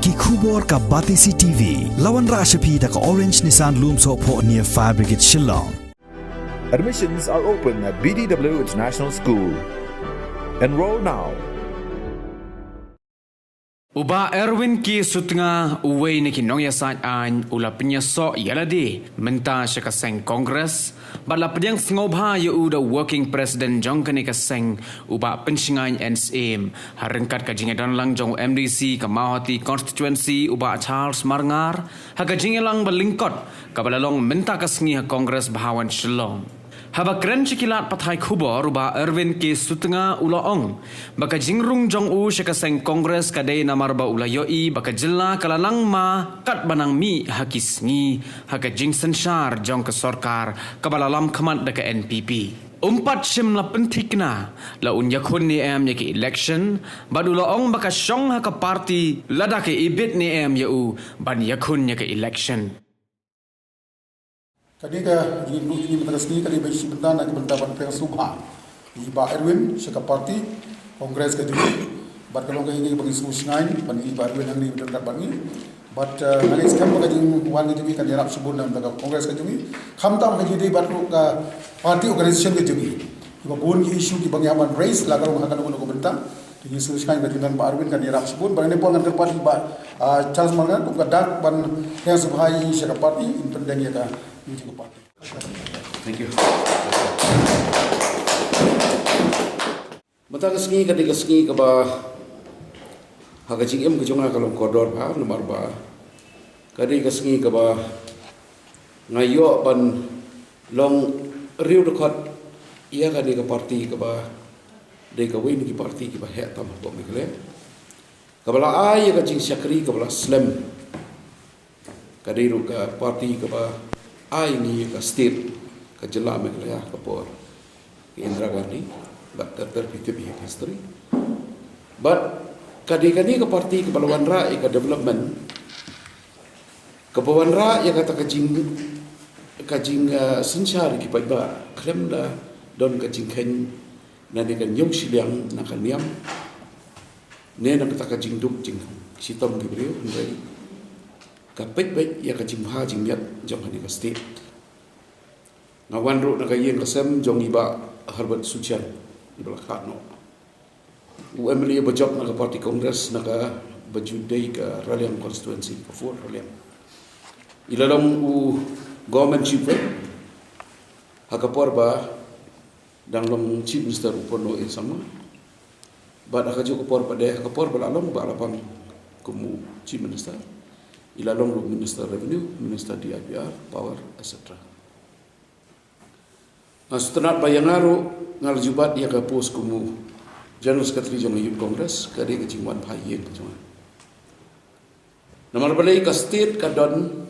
Ki khubor ka Batisi TV. Lawan Rashapi da ka Orange Nissan Lumso po near Fire Brigade Shillong. Admissions are open at BDW International School. Enroll now. Uba Erwin ki sutnga uway ni kinong yasat an ula penyaso yaladi menta siya kaseng Kongres bala pedyang sngobha ya uda working president jong kani kaseng uba pensingan NSM harengkat kajingan lang jong MDC kamahati constituency uba Charles Marngar hakajingan lang balingkot kabalalong menta kasngi ha Kongres Bahawan Shillong. Haba keren cikilat pathai khubor uba Erwin ki sutnga ulaong baka jingrung jong u syakaseng Kongres kadai namar ba ula yoi baka jilla kalalang ma kat banang mi hakisngi haka jing sensyar jong ke sorkar kabalalam kemat deka NPP. Umpat sim la pentikna la unyakun ni em yaki election badula ong baka syong haka parti ladake ibit ni em yau ban yakun yaki election. Kadika ini menteruskan kali bagi sebentar nanti berdapat dengan subhan. Iba Erwin syaka parti Kongres kedua. Bat kalau kau ingin bagi susnain, bagi Iba Erwin yang ini berdapat bagi. Bat nanti sekarang bagi wan kedua kan diharap sebut dalam dalam Kongres kedua. Khamtam bagi dia bat ke parti organisasi kedua. Iba pun isu di bagi aman race lagar menghakan untuk bentar. Ini susnain bagi dan Iba Erwin kan diharap sebut. Bagi ni pun akan terpati Iba Charles Marngar bukan dak ban yang subhai syaka parti independen ya kan. Thank you. Mata kesengi ketika kesengi ke bah hagajing em kejonga kalau kodor bah nomor bah ketika kesengi ke bah ngayo ban long riu dekat ia ketika parti ke bah deka win ki parti ke bah het tambah bom mikle kabala ai kajing syakri kabala slam kadiru ke parti ke bah ai ni ka state ka jela meglaya ka por Indira Gandhi but that could be history but kadi-kadi ka parti ka Balawanra ka development ka Balawanra ya kata kajing sensyar ki paiba klem da don kajing ken na de kan yong siliang na kaniam ne na kata kajing duk jing sitom ki brio ndai kapet ya kajing ha jing yat jong hani ka state ngawan ro na kayeng kasem jong iba Harvard Sucian iba lakno UMLA bajok na ka party Congress na ka bajudai ka Raliam constituency ka for Raliam ilalong u government chief hakapor ba dang long chief minister upono sama ba akajo ko por pa de hakapor ba lalong ba lapang kumu chief minister ilalong lo minister revenue minister DIPR power etc. Setelah bayangaru ngal jubat dia ke pos kumu General Secretary jong Youth Congress kadi ke jingwan phayen jong. Namar balai ka state ka don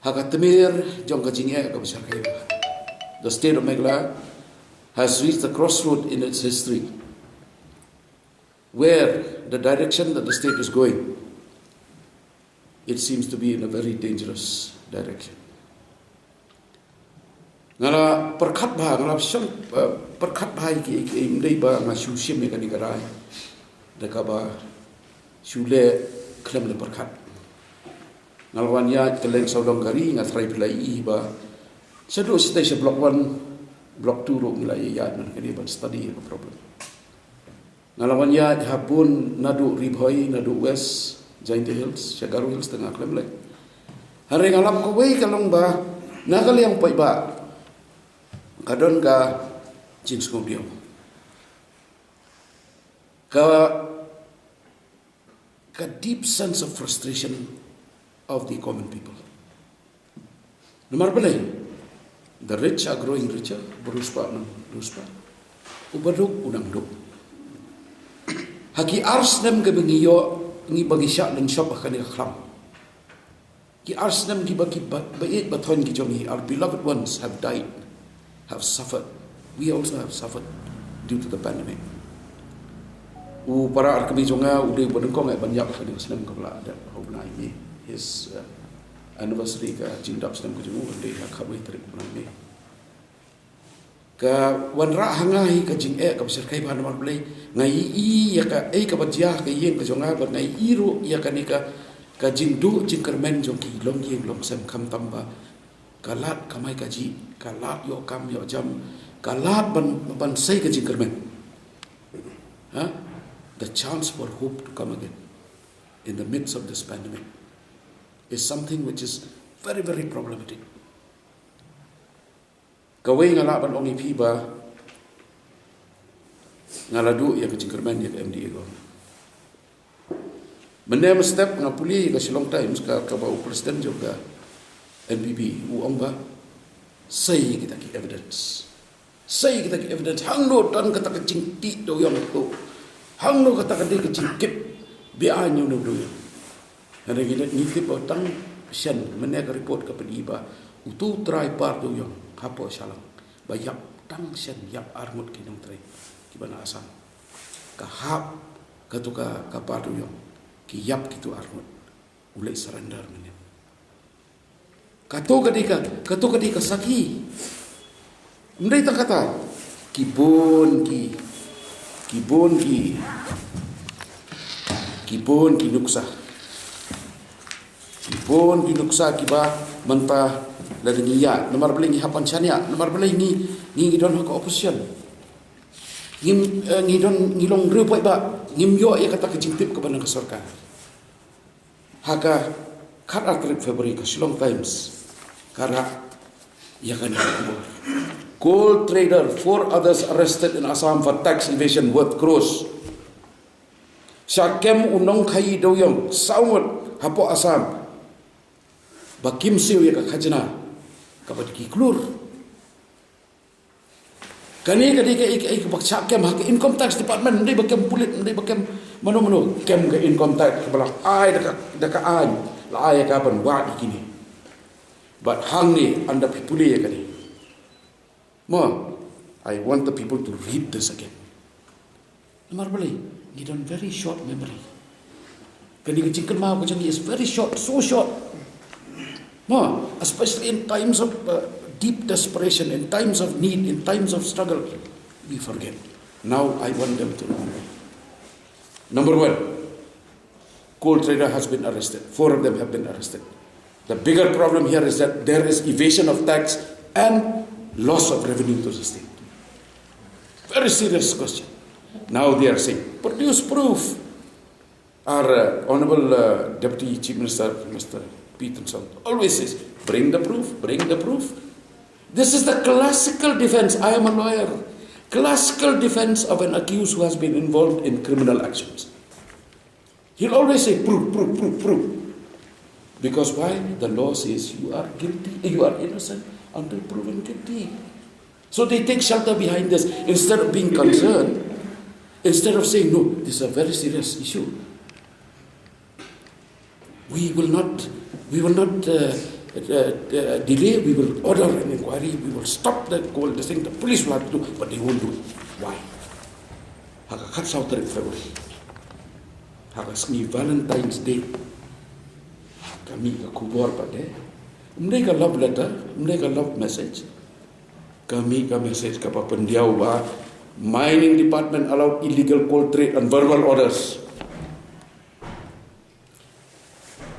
hakatemir jong ka jinge ka besar kaya. The state of Meghalaya has reached the crossroad in its history where the direction that the state is going, it seems to be in a very dangerous direction. Ngala perkat bah ngala syam perkat bah ki imdai ba ngasu sim ni kani garai deka ba sule klem le perkat ngalwan ya keleng saudong gari ngatrai pelai ba sedu stage block 1 block 2 ro nilai ya nan kani ban study no problem ngalwan ya hapun nadu ribhoi nadu west Giant Hills, Shagaru Hills tengah klem lek. Hari ngalam ko wei kalong ba nakal yang pai ba kadon ka jeans ko bio. Ka deep sense of frustration of the common people. Nomor belai, the rich are growing richer, beruspa nang beruspa. Ubaduk udang duk. Haki ars nem ke bengiyo ngi bagi syak dan syab akan ikhram. Ki arsnam ki bagi bait baton ki jongi our beloved ones have died, have suffered. We also have suffered due to the pandemic. Para arkami jonga udah berdengkong banyak kali Islam kepala ada hubungan ini. His anniversary ka jingdap Islam ke jongu udah khabai tarik bulan Mei. ka wanra hangai ka jing ka besar kai ban mar play ngai i ya ka ka bajia ka yen ka jonga ba ngai i ru ya ka ni ka jing du jing kermen jong ki long yeng long sem kham tamba ka lat kamai ka ji ka lat yo kam yo jam ka lat ban sai ka jing kermen the chance for hope to come again in the midst of this pandemic is something which is very, very problematic. Kawai ngala ban ongi pi ba ngaladu ya ke Jingkerman ya ke MDA go. Menem step ngapuli ke Shillong Times ka bau presiden juga NPP uang ba say kita ki evidence. Say kita ki evidence hang no tan kata ke jingti do yang tu. Hang no kata ke jingkip bi anyu no do yang. Ada kita ngitip otang sian menek report ke pediba utu try part do yang hapo salang bayap tang sian yap armut kinong try kibana asam kahap katuka kapar do yang ki yap kitu armut ulai surrender menem kato kadika saki ndai ta kata kibon ki nuksa Kibon kinuksa kiba menta dari niya nomor beli ni hapan chania nomor beli ni don hak opposition ngim don ngilong repoi ba ngim yo ya kata kejintip ke bandang kesorkan haka kat atrip Februari ke Shillong Times kara ya kan gold trader 4 others arrested in Assam for tax evasion worth crores Syakem unong khai doyong sawat hapo Assam Bakim siu ya khajna kabad ki klur kani ke bakcha kem hak income tax department ndai bakem pulit ndai bakem mano kem ke income tax kebalak ai daka ai la ai ka ban wa ikini but hang ni anda pipuli ya kani I want the people to read this again nomor beli you don't very short memory kani ke cingkel ma ko is very short so short especially in times of deep desperation, in times of need, in times of struggle, we forget. Now I want them to remember. Number 1, coal trader has been arrested. 4 of them have been arrested. The bigger problem here is that there is evasion of tax and loss of revenue to the state. Very serious question. Now they are saying, produce proof. Our Honorable Deputy Chief Minister, Mr. Peterson, always says, bring the proof. This is the classical defense. I am a lawyer. Classical defense of an accused who has been involved in criminal actions. He'll always say, proof. Because why? The law says you are guilty, you are innocent until proven guilty. So they take shelter behind this. Instead of being concerned, instead of saying, no, this is a very serious issue. We will not delay, we will order an inquiry, we will stop the coal, the thing, the police will have to do, but they won't do it. Why? Haka kat sa February. Haka sni Valentine's Day. Kami ka kubor pa de. Mereka love letter, mereka love message. Kami ka message ka pa pendiaw ba, mining department allowed illegal coal trade and verbal orders.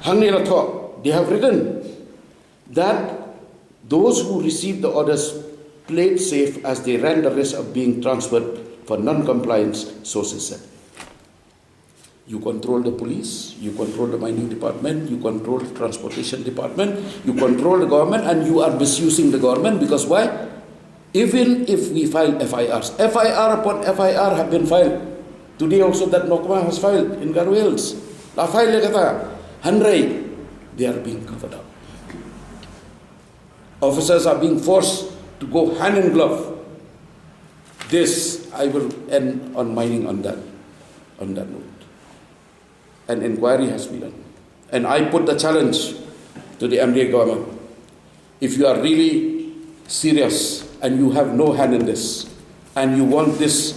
Hangnila talk, they have written that those who received the orders played safe as they ran the risk of being transferred for non-compliance, sources said. You control the police, you control the mining department, you control the transportation department, you control the government, and you are misusing the government because why? Even if we file FIRs, FIR upon FIR have been filed. Today also that Nokma has filed in Garwales. La file kata. Handrai, they are being covered up. Officers are being forced to go hand in glove. This I will end on mining on that note. An inquiry has been done. And I put the challenge to the MDA government. If you are really serious and you have no hand in this, and you want this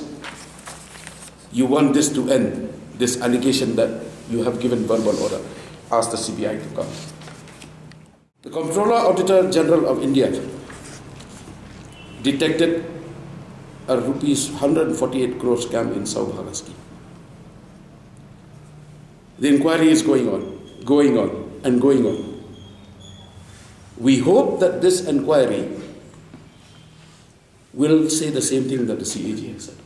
to end, this allegation that you have given verbal order, ask the CBI to come. The Comptroller Auditor General of India detected a rupees 148 crore scam in South Bhaga scheme. The inquiry is going on, and going on. We hope that this inquiry will say the same thing that the CAG has said.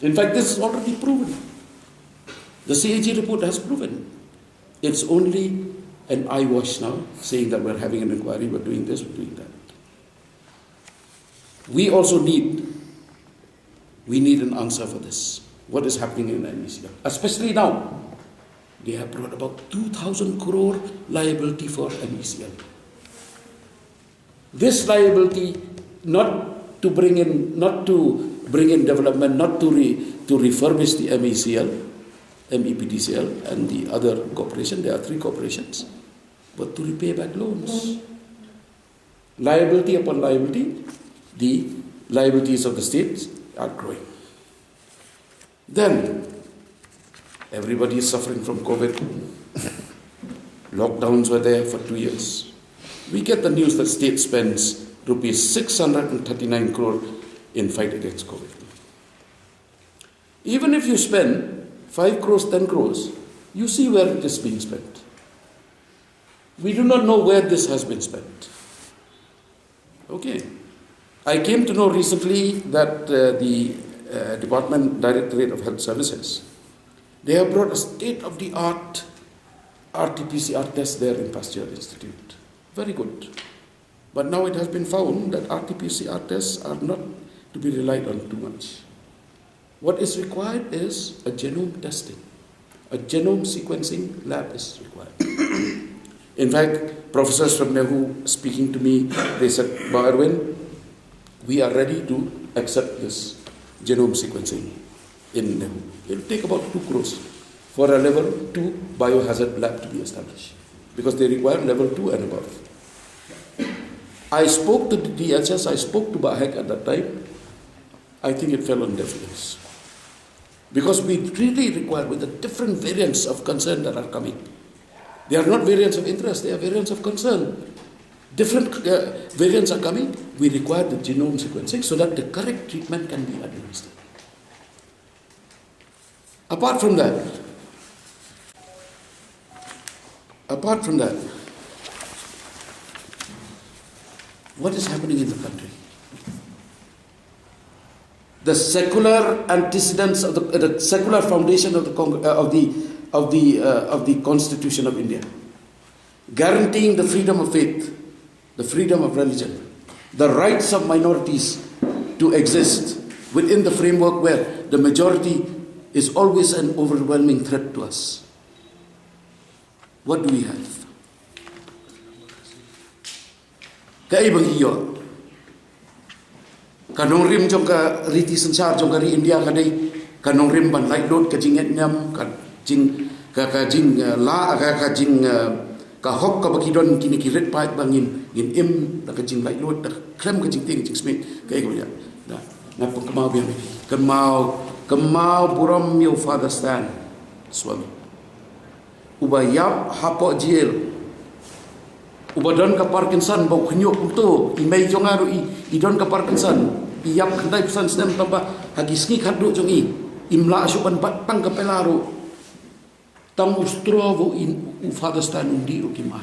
In fact, this is already proven. The CAG report has proven. It's only an eyewash now, saying that we're having an inquiry, we're doing this, we're doing that. We also need an answer for this. What is happening in MECL? Especially now, they have brought about 2,000 crore liability for MECL. This liability, not to bring in development, not to refurbish the MECL, MEPDCL and the other corporation, there are 3 corporations, but to repay back loans. Liability upon liability, the liabilities of the states are growing. Then, everybody is suffering from COVID. Lockdowns were there for 2 years. We get the news that state spends rupees 639 crore in fight against COVID. Even if you spend 5 crores, 10 crores, you see where it is being spent. We do not know where this has been spent. Okay. I came to know recently that the Directorate of Health Services, they have brought a state-of-the-art RT-PCR test there in Pasteur Institute. Very good. But now it has been found that RT-PCR tests are not to be relied on too much. What is required is a genome testing. A genome sequencing lab is required. In fact, professors from NEHU speaking to me, they said, Erwin, we are ready to accept this genome sequencing in NEHU. It will take about 2 crores for a level 2 biohazard lab to be established, because they require level 2 and above. I spoke to the DHS, I spoke to BAHEC at that time. I think it fell on deaf ears. Because we really require, with the different variants of concern that are coming, they are not variants of interest, they are variants of concern. Different variants are coming, we require the genome sequencing so that the correct treatment can be administered. Apart from that, what is happening in the country? The secular antecedents of the secular foundation of the Constitution of India, guaranteeing the freedom of faith, the freedom of religion, the rights of minorities to exist within the framework where the majority is always an overwhelming threat to us. What do we have? Kaibang iyo. Kanong rim jong ka riti sensar jong kari India kadai kanong rim ban light load ka jinget nyam ka jing la ka jing ka hok ka bakidon kini kiret pait bangin gin im da ka jing light load da krem ka jing ting jing smith kai ko ya da na pun kemau biar kemau buram meu father stand suami ubayap hapo jil ubadon ka Parkinson bau knyok tu imei jongaru idon ka Parkinson iyap kandai pesan sedem tambah hagi ski khadu jongi imla asupan batang ka pelaru tam ustrovo in father stand undi ukima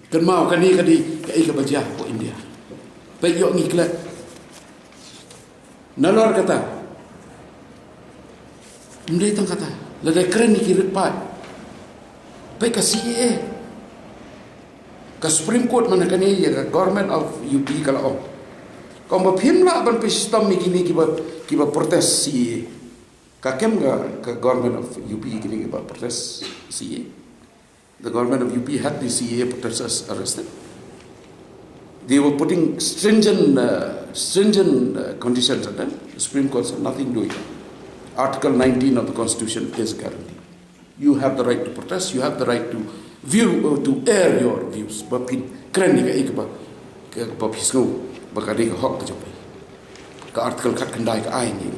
kenmau kani kadi kai ka bajah ko India payok ngiklat nalor kata mdai tang kata ladai keren ni kirit pat pai ka CA ka Supreme Court mana kani ya government of UP kalau kau berpihak ban sistem ni kini kiba protes CA kakem ka government of UP kini kiba protes CA. The government of UP had the CA protesters arrested. They were putting stringent conditions on them. The Supreme Court said nothing doing. Article 19 of the Constitution is guaranteed. You have the right to protest. You have the right to to air your views. Bapin keren ni ka bapisno bakadi ka hok ka ka article kat kendai ka ai ni.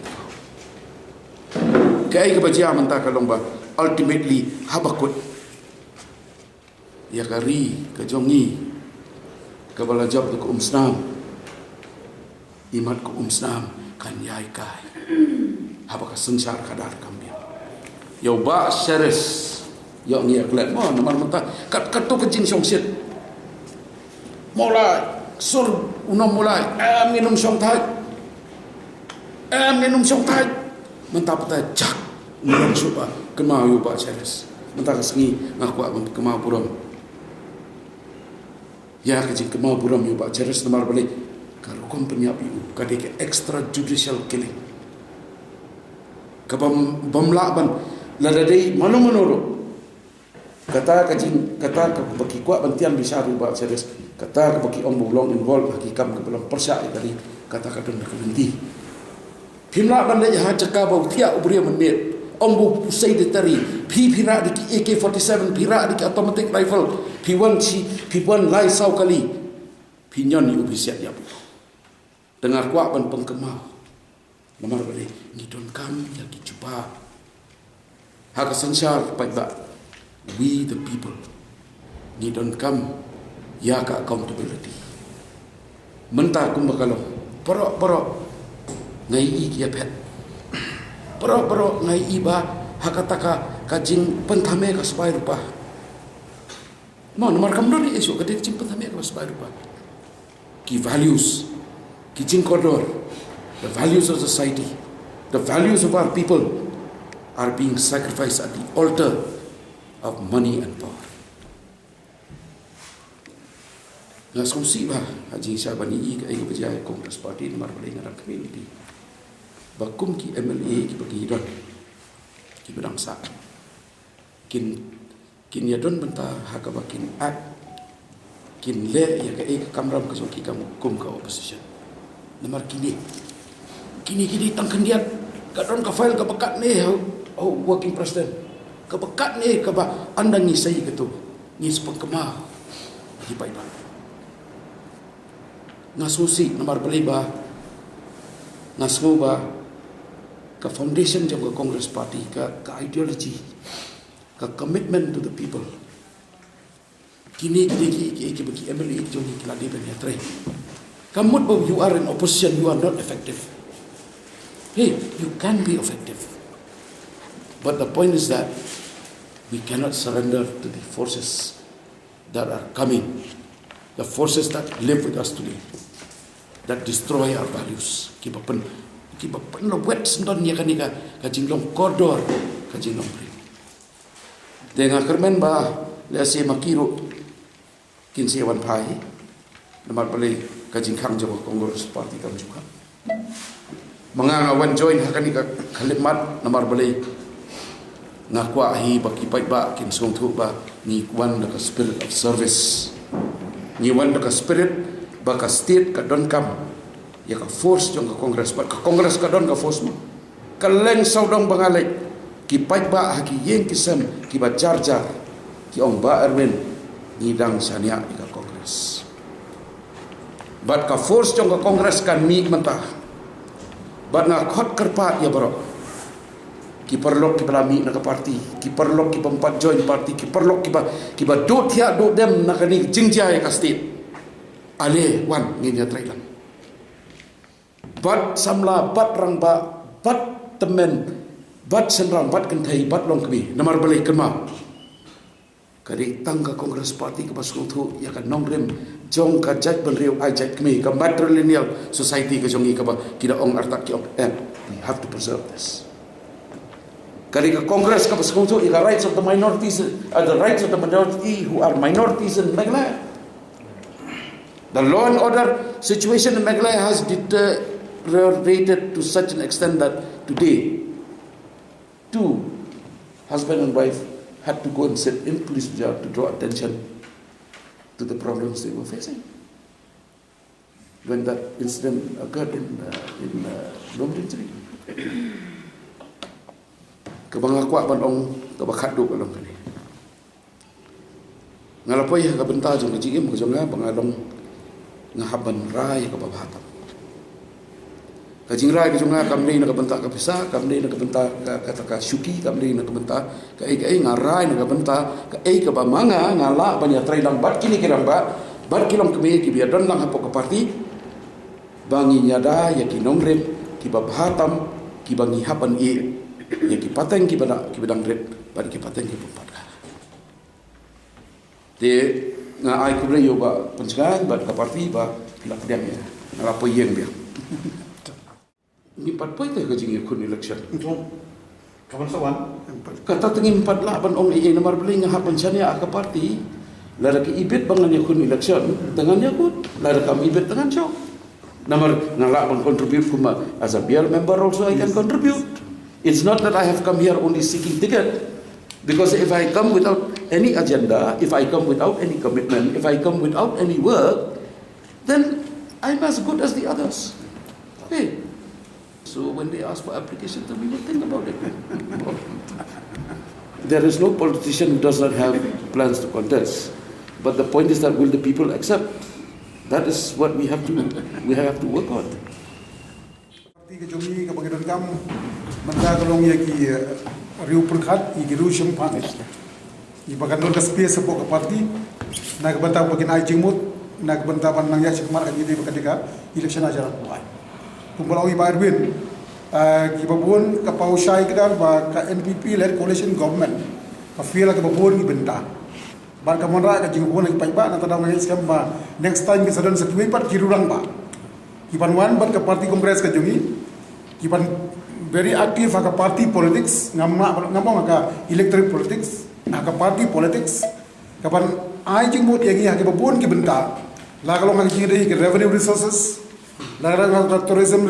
Kai ka bajia manta ka lomba ultimately habakut ya kari ka jongi ka balajab ka umsnam imat ko umsnam kan yai kai haba ka sansar kadar kambia yo ba seres yo ngia klet mo namar mata kat to kejing song sit mulai sur unom mulai minum song thai minum song thai mentap ta jak minum supa kemau yo ba seres mentah sengi ngaku kemau puram ya kejing kemau puram yo ba seres namar balik kalau kompenya piu kadek extrajudicial killing kabam bamlaban ladadai malu menurut kata bagi kuat bantian bisa rubah seres kata bagi om bulong involve hakikam ke dalam persa dari kata kadang berhenti pimla bandai ha cakap bau tiak ubria menit om bu pusai ditari pira di AK47 pira di automatic rifle P1 lai sau kali pinyon ni ubisiat ya dengar kuat ban pengkemau nomor balik ngidon kam ya dicuba hak sansar baik we the people ngidon kam ya ka accountability mentah kum bakalong porok ngai i kia pet porok ngai iba hakataka kajing pentame ka sepai rupa mo nomor kam doni esok kadek jing pentame ka sepai rupa ki values ki jing kodor the values of society the values of our people are being sacrificed at the altar of money and power. Ngasumsi bah haji Syabani i kai berjaya Kongres Parti nomor paling ngarang community. Bakum ki MLA ki bagi don ki bedang sa. Kin yadon benta hakabakin at kin le ya kai kamram ka soki kam kum ka opposition. Nomor kini tangkan dia kadon ka file ka bekat ni working president ka bekat ni ka ba anda ni sai gitu ni sepengkemah di paiba ngasusi nomor beliba ngasmoba ka foundation jam ka Congress Party ka ideology ka commitment to the people kini ki bagi MLA jongi keladi ben ya tre kamut bahwa you are in opposition you are not effective. Hey, you can be effective. But the point is that we cannot surrender to the forces that are coming, the forces that live with us today, that destroy our values. Kiba pen lo wet sendon ya kanika kajing long koridor kajing long pri. Dengan kermen ba lesi makiru kinsi wan pai nomor beli kajing kang jawa Kongres Parti kam juga. Mengangawan join hakani ka kalimat nomor beli ngakwa hi baki pai ba kin song thu ba ni kwan ka spirit of service ni wan ka spirit ba ka state ka don kam ya ka force jong ka Kongres ka don ka force mo kaleng saudong bangalai ki pai ba haki yeng kisam ki ba jar ki ong ba Erwin ni dang sania ka Kongres bat ka force jong ka Kongres kan mi mentah bat na khot kerpat ya bro ki perlok ki belami na ka parti ki perlok ki pempat join parti ki perlok ki ba do thia do dem na kani jingjai ka state ale wan nginya trailan bat samla bat rang ba bat temen bat senrang bat kentai bat long kami namar balik kema kari tangga Kongres Parti ke pasung tu ya kan nongrem jong ka jaj benriu ai jaj kami ka matrilineal society ke jongi ka ba kida ong artak ki ong we have to preserve this kari ka Kongres ka pasung tu the rights of the minorities the rights of the majority who are minorities in Meghalaya. The law and order situation in Meghalaya has deteriorated to such an extent that today 2 husband and wife had to go and sit in police jail to draw attention to the problems they were facing. When that incident occurred in Lomdinjeri. Kebangakuak bandong kebakat duk dalam kali. Ngalapoy ka benta jong kajigim ka jonga bangalong ngahaban rai ka babahatam. Kajing rai ka jonga kamni na kabenta ka pisa, kamni na kabenta ka ka syuki, kamni na kabenta ka ai ngarai na kabenta ka ka ba manga ngala banya trai lang bat kini kirang bat kilong kemi ki biadon lang hapo ka parti bangi nyada ya ki nongrem ki babhatam ki bangi hapan ya ki pateng ki badang rep pada ki pateng ki pempada de nga ai kubre yo ba pencegahan ba ka parti ba la pedang ya la poyeng dia ni pat poy te ka jing kun election Kawan sawan. kata tengin 48 ong i nomor beling ha penchania ka parti la ki ibet bangan ya kun election dengan ya kun la kam ibet dengan show nomor ngalak ban contribute kuma as a BL member also I can contribute. It's not that I have come here only seeking ticket, because if I come without any agenda, if I come without any commitment, if I come without any work, then I'm as good as the others. Okay. So when they ask for application, then we will think about it. There is no politician who does not have plans to contest. But the point is that will the people accept? That is what we have to work on. Parti ke jumi ke bagian kam menda kalong ya ki riu perkhat i riu shempan. I bagan dol space po ke parti na ke bantau bagian ai jingmut na ke bantau pan nang ya sekmar ka jadi ketika election aja buat. Kumpulawi Pak Erwin, ki babun ka pausai kedal ba ka NPP led coalition government, ka feel ka babun ki benda. Ba ka monra ka jing babun ki paiba na tadang ngai skam ba next time ki sadan sakwi pat ki rurang ba. Ki pan wan bat ka parti kongres ka jungi, ki pan very active ka party politics, ngamong ka electoral politics, ka party politics, ka pan ai jing mot yang ki babun ki benda. La kalong ka jing dei ki revenue resources, larang tourism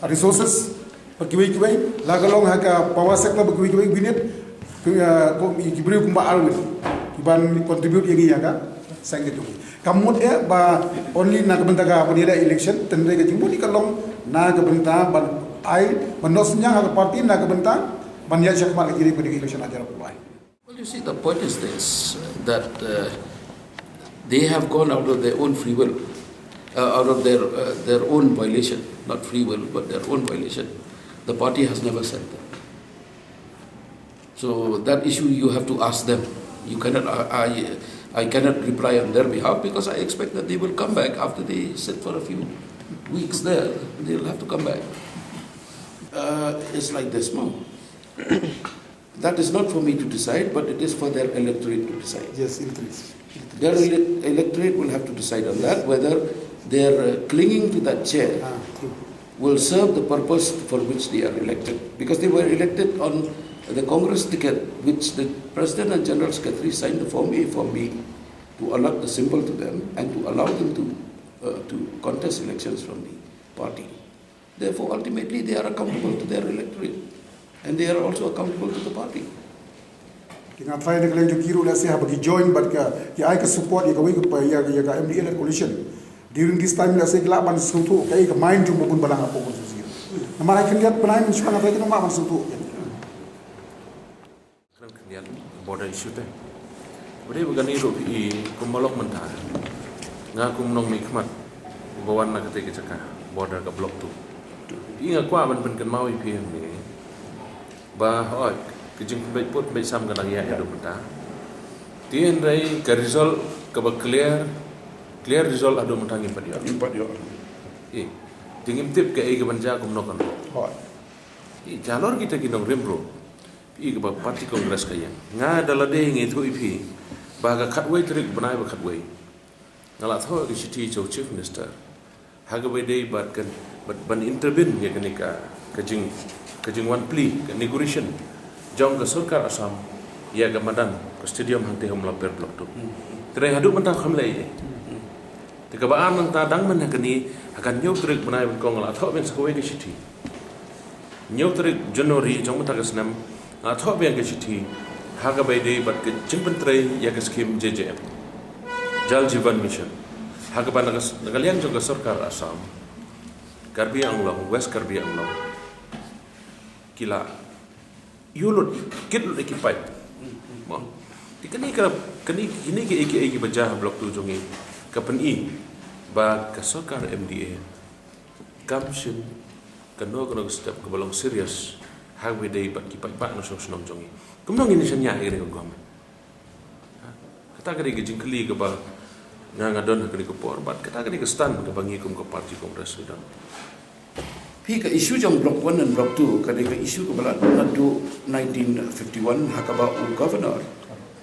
resources berkibai-kibai lagalong haka power sector berkibai-kibai binit kibri kumba alwin iban contribute yang ka sangat tu kamut ba only na kabentaga penida election tendre ka jimbo di kalong na kabenta ban ai manosnya haka party na kabenta ban ya syakmal ka jiri penida election ajar pulai. Well, you see, the point is this, that they have gone out of their own free will. Out of their own violation, not free will, but their own violation. The party has never said that. So that issue you have to ask them. You cannot. I cannot reply on their behalf because I expect that they will come back after they sit for a few weeks there. They'll have to come back. It's like this, no. That is not for me to decide, but it is for their electorate to decide. Yes, interest. Their electorate will have to decide on that, whether their clinging to that chair will serve the purpose for which they are elected. Because they were elected on the Congress ticket, which the President and General Secretary signed the Form A, Form B, to allot the symbol to them and to allow them to contest elections from the party. Therefore, ultimately, they are accountable to their electorate, and they are also accountable to the party. Dengan try nak lanjut kiro lah saya bagi join but ya ai ke support ya kawai ke ya MDA coalition. During this time lah saya kelaban sutu kai ke main jumpa pun balang apa pun sih. Nama ai kendiat penai mensukan apa kita mak sutu. Kan kendiat border issue teh. Beri begani robi kumalok mentah. Ngaku menong mikmat bawan nak ketika cakap border ke blok tu. Ingat kuah ban kan mau IPM ni. Bah oi kejeng baik put baik sam kan lagi ada mentah. Tien rai ke result ke clear result ada mentah impat yo. Tingim tip ke ai ke banja kum nokan. Jalur kita kinong rembro. Ke parti kongres kaya. Nga dalade ngi tu IP. Baga katway trik benai ba katway. Ngala thaw ke city chief minister. Haga bay day bat kan ban intervene ya kenika kejing one plea ke negotiation jong ke sarkar Assam ya ke madan ke stadium hanti hamla per blok tu. Tere hadu mentang khamlai. Tika baan nang ta dang man kani akan nyau trik benai ban kong ngala thaw ben sakwe ke city. Nyau trik January jong mata ke senam ngala thaw ben ke city. Haga bay day bat ke jingpentre ya ke skim JJM. Jal Jivan Mission. Haga ban nagalian jong ke sarkar Assam. Karbi Anglong, West Karbi Anglong. Kila yulut kitlut ekipai. Mo. Dikani ini ke iki bajah blok tu jongi kapeni ba ka sarkar MDA. Kamshin kano step ke balong serius hawe dei bat kipai pa no song jongi. Kumnong ini senya ire ko gam. Kata kare ke jingkli ke ba ngadon kini kapor bat kata kini ke stand ke bangi kum ke parti kongres sudah Pi ka isu jong block 1 dan block 2 kadai ka isu ke balat nadu 1951 hakaba governor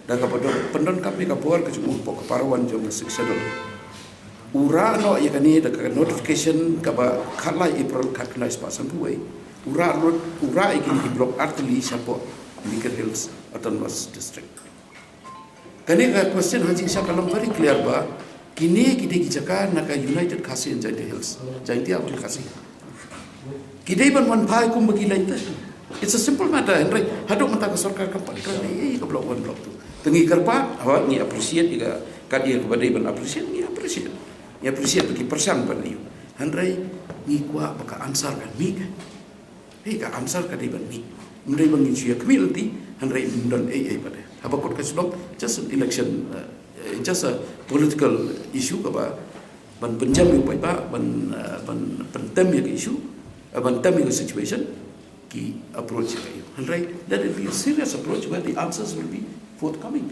dan kepada pendon kami kapor ke cuma pok keparuan jong seksyon ura no ya kani da notification kaba khala April kakna spasan buai ura ikini di block artili sapo Beacon Hills Autonomous District kani ka question haji sa kalam very clear ba kini kita kijaka naka United Kasih Giant Hills Giant Hills Kasih Kidai ban wan pai kum bagi lain it's a simple matter Henry hadok mata ke sarkar kampak kerana ke blok 1 blok 2 tengi kerpa awak ni appreciate juga kadia kepada ban appreciate bagi persan ban ni Henry ni kuat baka ansar kan mi ka ansar kadai ban mi Henry bang isu ya community Henry dan pada apa kot kasulok just an election just a political issue ka ban penjam yu pai ba ban pentem ya issue about the situation, ki approach it. And right, let it be a serious approach where the answers will be forthcoming.